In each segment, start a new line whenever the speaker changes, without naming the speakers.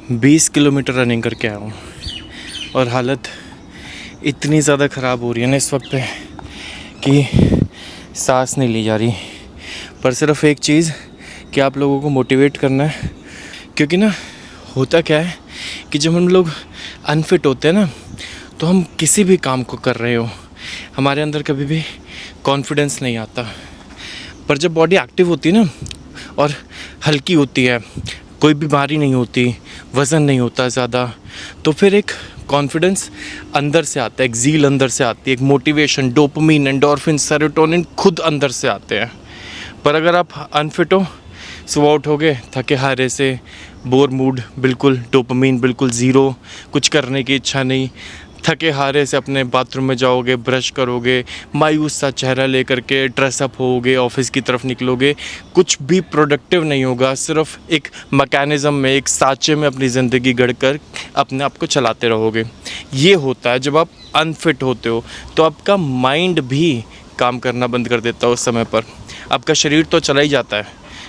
20 kilometre running करके आया हूँ और हालत इतनी ज़्यादा ख़राब हो रही है ना इस वक्त पे कि सांस नहीं ली जा रही। पर सिर्फ एक चीज़ कि आप लोगों को मोटिवेट करना है, क्योंकि ना होता क्या है कि जब हम लोग अनफिट होते हैं ना तो हम किसी भी काम को कर रहे हो हमारे अंदर कभी भी कॉन्फिडेंस नहीं आता। पर जब बॉडी एक्टिव होती है ना और हल्की होती है, कोई बीमारी नहीं होती, वज़न नहीं होता ज़्यादा, तो फिर एक कॉन्फिडेंस अंदर से आता है, एक ज़ील अंदर से आती है, एक मोटिवेशन, डोपामिन, एंडोर्फिन, सेरोटोनिन खुद अंदर से आते हैं। पर अगर आप अनफिट हो, सुबह उठोगे थके हारे से, बोर मूड, बिल्कुल डोपामिन बिल्कुल ज़ीरो, कुछ करने की इच्छा नहीं, थके हारे से अपने बाथरूम में जाओगे, ब्रश करोगे, मायूस सा चेहरा लेकर के ड्रेसअप होगे, ऑफिस की तरफ निकलोगे, कुछ भी प्रोडक्टिव नहीं होगा। सिर्फ एक मैकेनिज़्म में, एक सांचे में अपनी ज़िंदगी गढ़कर अपने आप को चलाते रहोगे। ये होता है जब आप अनफिट होते हो, तो आपका माइंड भी काम करना बंद कर देता है उस समय पर। आपका शरीर तो चला ही जाता है,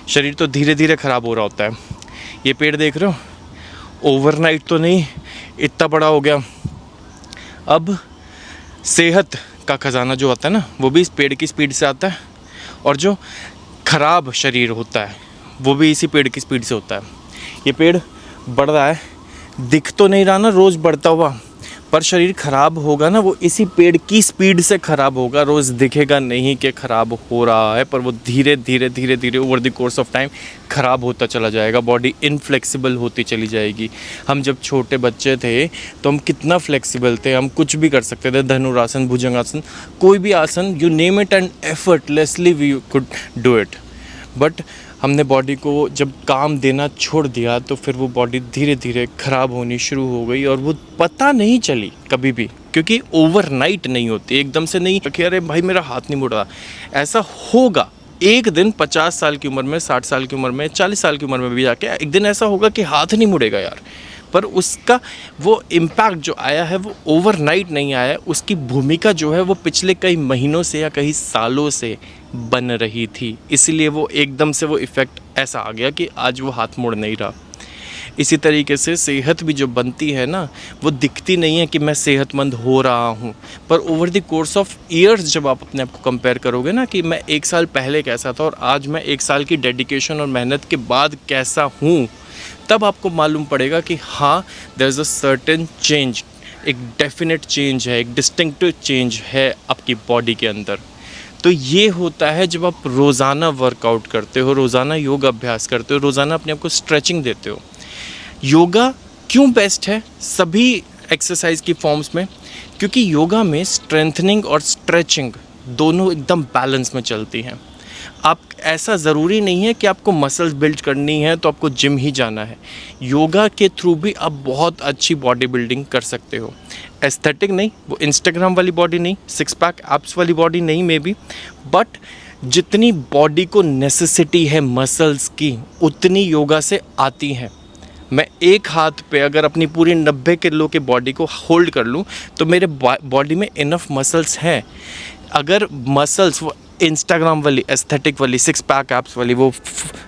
शरीर तो धीरे धीरे ख़राब हो रहा होता है। ये पेड़ देख रहे हो, ओवरनाइट तो नहीं इतना बड़ा हो गया। अब सेहत का ख़जाना जो आता है ना, वो भी इस पेड़ की स्पीड से आता है, और जो ख़राब शरीर होता है वो भी इसी पेड़ की स्पीड से होता है। ये पेड़ बढ़ रहा है, दिख तो नहीं रहा ना रोज़ बढ़ता हुआ, पर शरीर ख़राब होगा ना वो इसी पेड़ की स्पीड से ख़राब होगा। रोज़ दिखेगा नहीं कि ख़राब हो रहा है, पर वो धीरे धीरे धीरे धीरे over the course of time ख़राब होता चला जाएगा। बॉडी इनफ्लेक्सिबल होती चली जाएगी। हम जब छोटे बच्चे थे तो हम कितना फ्लेक्सिबल थे, हम कुछ भी कर सकते थे, धनुरासन, भुजंगासन, कोई भी आसन, you name it, and effortlessly we could do it. But हमने बॉडी को जब काम देना छोड़ दिया तो फिर वो बॉडी धीरे धीरे ख़राब होनी शुरू हो गई, और वो पता नहीं चली कभी भी, क्योंकि ओवरनाइट नहीं होती, एकदम से नहीं कि अरे भाई मेरा हाथ नहीं मुड़ रहा। ऐसा होगा एक दिन, 50 साल की उम्र में, 60 साल की उम्र में, 40 साल की उम्र में भी जाके एक दिन ऐसा होगा कि हाथ नहीं मुड़ेगा यार। पर उसका वो इम्पैक्ट जो आया है वो ओवरनाइट नहीं आया है। उसकी भूमिका जो है वो पिछले कई महीनों से या कई सालों से बन रही थी, इसलिए वो एकदम से वो इफ़ेक्ट ऐसा आ गया कि आज वो हाथ मुड़ नहीं रहा। इसी तरीके से सेहत भी जो बनती है ना, वो दिखती नहीं है कि मैं सेहतमंद हो रहा हूँ, पर over the course of years जब आप अपने आप को कंपेयर करोगे ना कि मैं 1 साल पहले कैसा था और आज मैं 1 साल की डेडिकेशन और मेहनत के बाद कैसा हूँ, तब आपको मालूम पड़ेगा कि हाँ, there is a certain change, एक डेफिनेट चेंज है, एक डिस्टिंक्टिव चेंज है आपकी बॉडी के अंदर। तो ये होता है जब आप रोज़ाना वर्कआउट करते हो, रोज़ाना योग अभ्यास करते हो, रोज़ाना अपने आप को स्ट्रेचिंग देते हो। योगा क्यों बेस्ट है सभी एक्सरसाइज की फॉर्म्स में? क्योंकि योगा में स्ट्रेंथनिंग और स्ट्रेचिंग दोनों एकदम बैलेंस में चलती हैं। आप, ऐसा ज़रूरी नहीं है कि आपको मसल्स बिल्ड करनी है तो आपको जिम ही जाना है। योगा के थ्रू भी आप बहुत अच्छी बॉडी बिल्डिंग कर सकते हो। एस्थेटिक नहीं, वो इंस्टाग्राम वाली बॉडी नहीं, 6 पैक एब्स वाली बॉडी नहीं मे बी, बट जितनी बॉडी को नेसेसिटी है मसल्स की, उतनी योगा से आती हैं। मैं एक हाथ पे अगर अपनी पूरी 90 किलो के बॉडी को होल्ड कर लूँ तो मेरे बॉडी में इनफ मसल्स हैं। अगर मसल्स वो इंस्टाग्राम वाली, एस्थेटिक वाली, 6 पैक एप्स वाली, वो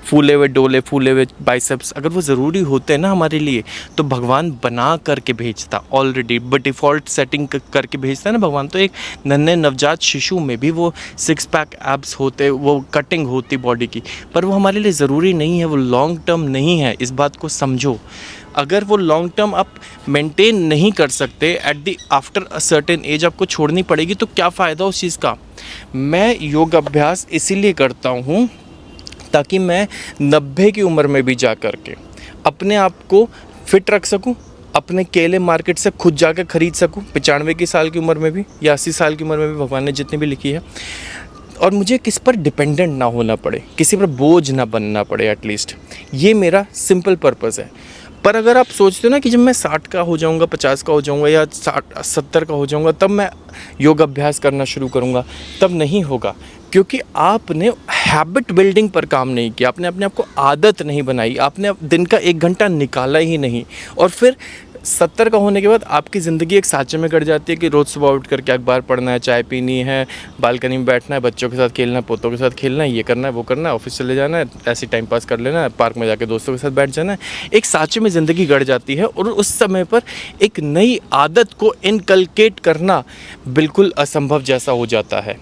फूले हुए डोले, फूले हुए बाइसेप्स, अगर वो ज़रूरी होते हैं ना हमारे लिए, तो भगवान बना करके भेजता ऑलरेडी, बट डिफ़ॉल्ट सेटिंग करके भेजता है ना भगवान। तो एक नन्हे नवजात शिशु में भी वो 6 पैक एप्स होते, वो कटिंग होती बॉडी की, पर वो हमारे लिए ज़रूरी नहीं है, वो लॉन्ग टर्म नहीं है। इस बात को समझो। अगर वो लॉन्ग टर्म आप मेंटेन नहीं कर सकते, at the after a certain age आपको छोड़नी पड़ेगी, तो क्या फ़ायदा उस चीज़ का? मैं योग अभ्यास इसीलिए करता हूँ ताकि मैं 90 की उम्र में भी जा कर के अपने आप को फिट रख सकूँ, अपने केले मार्केट से खुद जाकर ख़रीद सकूँ 95 की साल की उम्र में भी, या 80 साल की उम्र में भी, भगवान ने जितनी भी लिखी है, और मुझे किस पर डिपेंडेंट ना होना पड़े, किसी पर बोझ ना बनना पड़े एटलीस्ट। ये मेरा सिंपल पर्पज़ है। पर अगर आप सोचते हो ना कि जब मैं 60 का हो जाऊंगा, 50 का हो जाऊंगा, या 70 का हो जाऊंगा, तब मैं योग अभ्यास करना शुरू करूंगा, तब नहीं होगा। क्योंकि आपने हैबिट बिल्डिंग पर काम नहीं किया, आपने अपने आप को आदत नहीं बनाई, आपने दिन का 1 घंटा निकाला ही नहीं, और फिर 70 का होने के बाद आपकी ज़िंदगी एक सांचे में कट जाती है कि रोज़ सुबह उठ करके अखबार पढ़ना है, चाय पीनी है, बालकनी में बैठना है, बच्चों के साथ खेलना है, पोतों के साथ खेलना है, ये करना है, वो करना है, ऑफिस चले जाना है, ऐसे टाइम पास कर लेना है, पार्क में जाके दोस्तों के साथ बैठ जाना है। एक सांचे में ज़िंदगी गड़ जाती है और उस समय पर एक नई आदत को इनकलकेट करना बिल्कुल असंभव जैसा हो जाता है।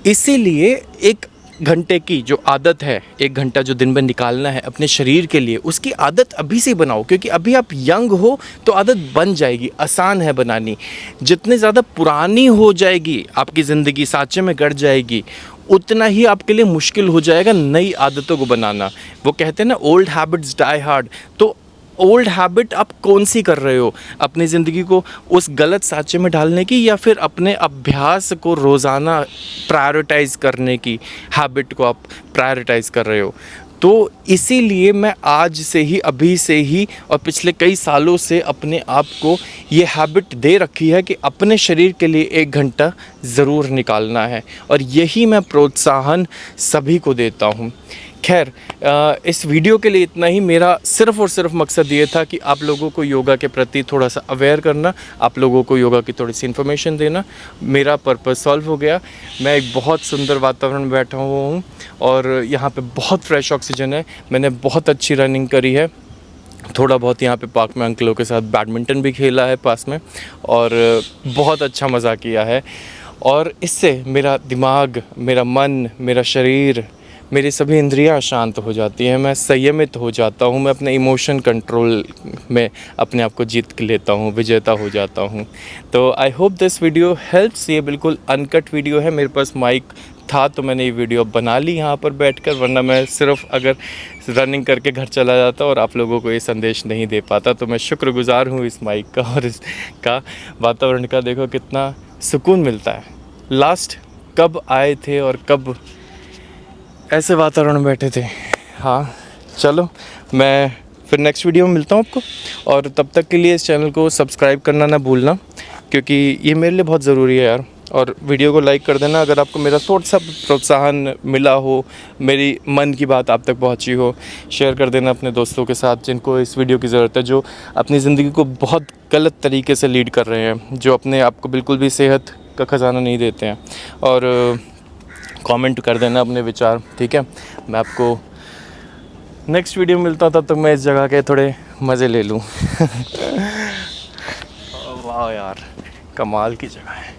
इसीलिए 1 घंटे की जो आदत है, 1 घंटा जो दिन में निकालना है अपने शरीर के लिए, उसकी आदत अभी से बनाओ, क्योंकि अभी आप यंग हो तो आदत बन जाएगी, आसान है बनानी। जितने ज़्यादा पुरानी हो जाएगी आपकी ज़िंदगी, सांचे में गड़ जाएगी, उतना ही आपके लिए मुश्किल हो जाएगा नई आदतों को बनाना। वो कहते हैं ना, ओल्ड हैबिट्स डाई हार्ड। तो ओल्ड हैबिट आप कौन सी कर रहे हो? अपनी ज़िंदगी को उस गलत सांचे में डालने की, या फिर अपने अभ्यास को रोज़ाना प्रायोरिटाइज़ करने की हैबिट को आप प्रायोरिटाइज़ कर रहे हो? तो इसीलिए मैं आज से ही, अभी से ही और पिछले कई सालों से अपने आप को ये हैबिट दे रखी है कि अपने शरीर के लिए 1 घंटा ज़रूर निकालना है, और यही मैं प्रोत्साहन सभी को देता हूँ। खैर, इस वीडियो के लिए इतना ही। मेरा सिर्फ़ और सिर्फ मकसद ये था कि आप लोगों को योगा के प्रति थोड़ा सा अवेयर करना, आप लोगों को योगा की थोड़ी सी इन्फॉर्मेशन देना। मेरा पर्पस सॉल्व हो गया। मैं एक बहुत सुंदर वातावरण में बैठा हुआ हूँ और यहाँ पे बहुत फ्रेश ऑक्सीजन है। मैंने बहुत अच्छी रनिंग करी है, थोड़ा बहुत यहाँ पे पार्क में अंकलों के साथ बैडमिंटन भी खेला है पास में, और बहुत अच्छा मज़ा किया है। और इससे मेरा दिमाग, मेरा मन, मेरा शरीर, मेरी सभी इंद्रियां शांत हो जाती हैं। मैं संयमित हो जाता हूँ, मैं अपने इमोशन कंट्रोल में अपने आप को जीत लेता हूँ, विजेता हो जाता हूँ। तो I hope this video helps. ये बिल्कुल अनकट वीडियो है, मेरे पास माइक था तो मैंने ये वीडियो बना ली यहाँ पर बैठकर, वरना मैं सिर्फ अगर रनिंग करके घर चला जाता और आप लोगों को ये संदेश नहीं दे पाता। तो मैं शुक्रगुज़ार हूँ इस माइक का और इसका वातावरण का। देखो कितना सुकून मिलता है। लास्ट कब आए थे और कब ऐसे वातावरण में बैठे थे। हाँ चलो, मैं फिर नेक्स्ट वीडियो में मिलता हूँ आपको, और तब तक के लिए इस चैनल को सब्सक्राइब करना ना भूलना, क्योंकि ये मेरे लिए बहुत ज़रूरी है यार। और वीडियो को लाइक कर देना अगर आपको मेरा थोड़ा सा प्रोत्साहन मिला हो, मेरी मन की बात आप तक पहुंची हो। शेयर कर देना अपने दोस्तों के साथ जिनको इस वीडियो की ज़रूरत है, जो अपनी ज़िंदगी को बहुत गलत तरीके से लीड कर रहे हैं, जो अपने आप को बिल्कुल भी सेहत का ख़जाना नहीं देते हैं। और कमेंट कर देना अपने विचार, ठीक है। मैं आपको नेक्स्ट वीडियो में मिलता हूँ, तब तक मैं इस जगह के थोड़े मज़े ले लूँ। वाह यार, कमाल की जगह है।